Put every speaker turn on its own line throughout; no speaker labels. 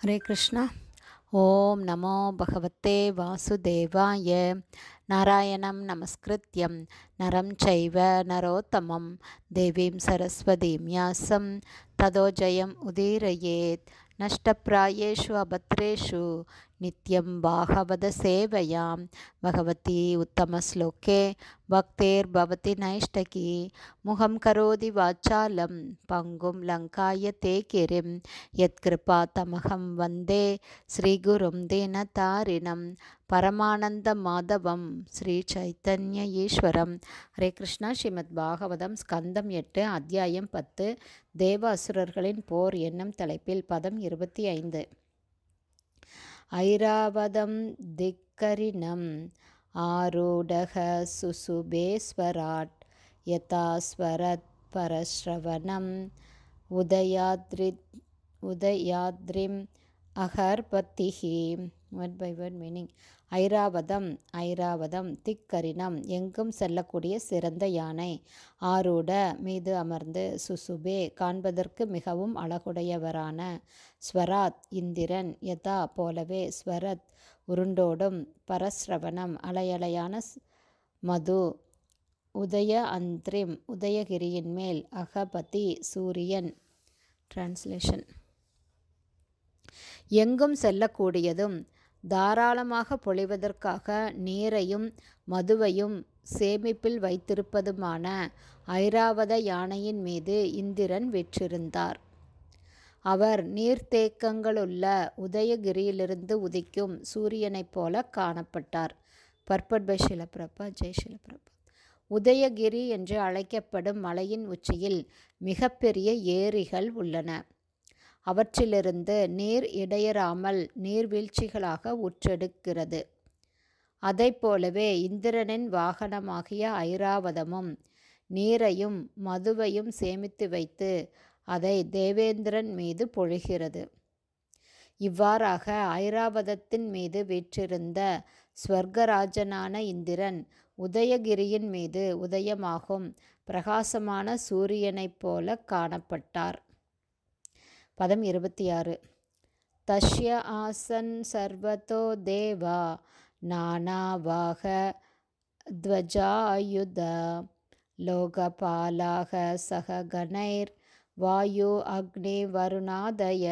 ஹரே கிருஷ்ணா. ஓம் நமோ பகவத்தே வாசுதேவாய. நாராயணம் நமஸ்கிருத்யம் நரம் சைவ நரோத்தமம் தேவீம் சரஸ்வதீம் யாசம் ததோ ஜெயம் உதீரயேத். நஷ்டப்ராயேஷு அபத்ரேஷு நித்யம் பாகவத சேவையாம் பகவதி உத்தமஸ்லோகே பக்தேர் பவதி நைஷ்டகி. முகம் கரோதி வாச்சாலம் பங்கும் லங்காய தே கிரிம் யத்கிருபா தமகம் வந்தே ஸ்ரீகுரும் தீனதாரிணம் பரமானந்த மாதவம் ஸ்ரீ சைத்தன்ய ஈஸ்வரம். ஹரே கிருஷ்ணா. ஸ்ரீமத் பாகவதம் ஸ்கந்தம் 8 அத்தியாயம் 10 தேவ அசுரர்களின் போர் என்னும் தலைப்பில் பதம் 25. ஐராவதம் திக்கரிணம் ஆரூடக சுசுபேஸ்வராட் யதாஸ்வரத் பரஸ்ரவணம் உதயாத்ரிம் அகர்பத்திஹி. Word by word meaning. Airavatam திக்கரிணம் எங்கும் செல்லக்கூடிய சிறந்த யானை. ஆரூட மீது அமர்ந்து, சுசுபே காண்பதற்கு மிகவும் அழகுடையவரான, ஸ்வராத் இந்திரன், யதா போலவே, ஸ்வரத் உருண்டோடும், பரஸ்ரவணம் அலையலையான, மது உதய அந்திரிம் உதயகிரியின் மேல், அகபதி சூரியன். டிரான்ஸ்லேஷன். எங்கும் செல்லக்கூடியதும் தாராளமாக பொழிவதற்காக நீரையும் மதுவையும் சேமிப்பில் வைத்திருப்பதுமான ஐராவத யானையின் மீது இந்திரன் வீற்றிருந்தார். அவர் நீர்த்தேக்கங்களுள்ள உதயகிரியிலிருந்து உதிக்கும் சூரியனைப் போல காணப்பட்டார். Purport by Srila Prabhupad. ஜெய் ஷீல பிரபுபாத். உதயகிரி என்று அழைக்கப்படும் மலையின் உச்சியில் மிகப்பெரிய ஏரிகள் உள்ளன. அவற்றிலிருந்து நீர் இடையறாமல் நீர்வீழ்ச்சிகளாக ஊற்றெடுக்கிறது. அதைப்போலவே இந்திரனின் வாகனமாகிய ஐராவதமும் நீரையும் மதுவையும் சேமித்து வைத்து அதை தேவேந்திரன் மீது பொழிகிறது. இவ்வாறாக ஐராவதத்தின் மீது வீற்றிருந்த ஸ்வர்கராஜனான இந்திரன் உதயகிரியின் மீது உதயமாகும் பிரகாசமான சூரியனைப் போல காணப்பட்டார். பதம் 26. தஸ்ய ஆசன் சர்வதோ தேவா நானாவாக த்வஜாயுத லோகபாலாக சக கணைர் வாயு அக்னி வருணாதய.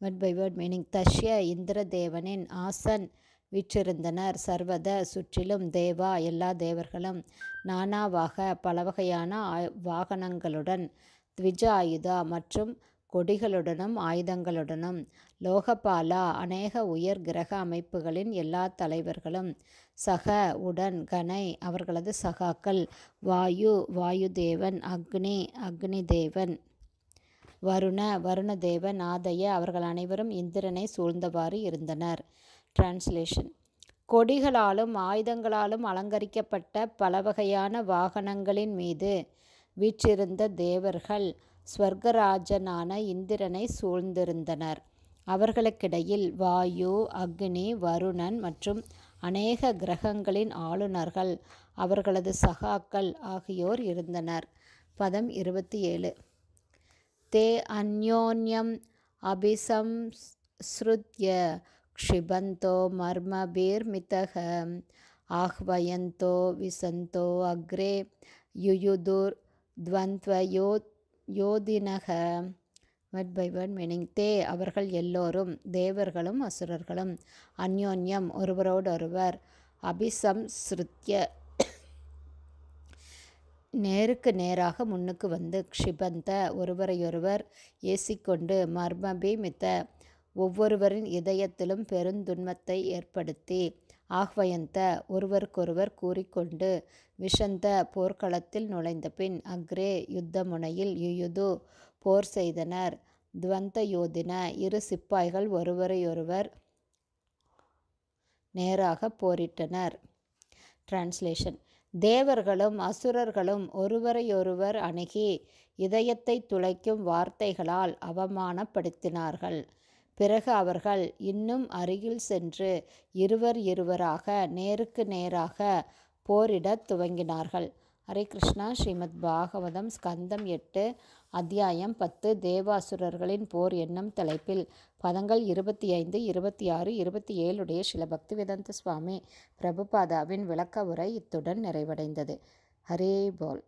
Word by word meaning. தஸ்ய இந்திரதேவனின் ஆசன் வீற்றிருந்தனர், சர்வத சுற்றிலும், தேவா எல்லா தேவர்களும், நானாவாக பலவகையான வாகனங்களுடன், த்விஜ ஆயுதா மற்றும் கொடிகளுடனும் ஆயுதங்களுடனும், லோகபாலா அநேக உயர் கிரக அமைப்புகளின் எல்லா தலைவர்களும், சக உடன், கணை அவர்களது சகாக்கள், வாயு வாயுதேவன், அக்னி அக்னிதேவன், வருணதேவன், ஆதய அவர்கள் அனைவரும் இந்திரனை சூழ்ந்தவாறு இருந்தனர். டிரான்ஸ்லேஷன். கொடிகளாலும் ஆயுதங்களாலும் அலங்கரிக்கப்பட்ட பலவகையான வாகனங்களின் மீது வீற்றிருந்த தேவர்கள் ஸ்வர்கராஜனான இந்திரனை சூழ்ந்திருந்தனர். அவர்களுக்கிடையில் வாயு, அக்னி, வருணன் மற்றும் அநேக கிரகங்களின் ஆளுநர்கள், அவர்களது சகாக்கள் ஆகியோர் இருந்தனர். பதம் 27. தே அந்யோன்யம் அபிசம்ஸ்ருத்ய க்ஷிபந்தோ மர்மபீர்மிதக ஆஹ்வயந்தோ விசந்தோ அக்ரே யுயுதுர் த்வந்த்வயோதினக. Word by word meaning. தே அவர்கள் எல்லோரும், தேவர்களும் அசுரர்களும், அந்யோன்யம் ஒருவரோடொருவர், அபிசம்ஸ்ருத்ய நேருக்கு நேராக முன்னுக்கு வந்து, க்ஷிபந்த ஒருவரையொருவர் ஏசிக்கொண்டு, மர்மபீமித ஒவ்வொருவரின் இதயத்திலும் பெருந்துன்பத்தை ஏற்படுத்தி, ஆஹ்வயந்த ஒருவருக்கொருவர் கூறிக்கொண்டு, விஷந்த போர்க்களத்தில் நுழைந்த பின், அக்ரே யுத்த முனையில், யுயுது போர் செய்தனர், துவந்த யோதின இரு சிப்பாய்கள் ஒருவரையொருவர் நேராக போரிட்டனர். டிரான்ஸ்லேஷன். தேவர்களும் அசுரர்களும் ஒருவரையொருவர் அணுகி இதயத்தை துளைக்கும் வார்த்தைகளால் அவமானப்படுத்தினார்கள். பிறகு அவர்கள் இன்னும் அருகில் சென்று இருவராக நேருக்கு நேராக போரிடத் துவங்கினார்கள். ஹரே கிருஷ்ணா. ஸ்ரீமத் பாகவதம் ஸ்கந்தம் 8 அத்தியாயம் 10 தேவாசுரர்களின் போர் என்னும் தலைப்பில் பதங்கள் 25, 26, 27 உடைய ஸ்ரீல பக்திவேதாந்த சுவாமி பிரபுபாதாவின் விளக்க உரை இத்துடன் நிறைவடைந்தது. ஹரே போல்.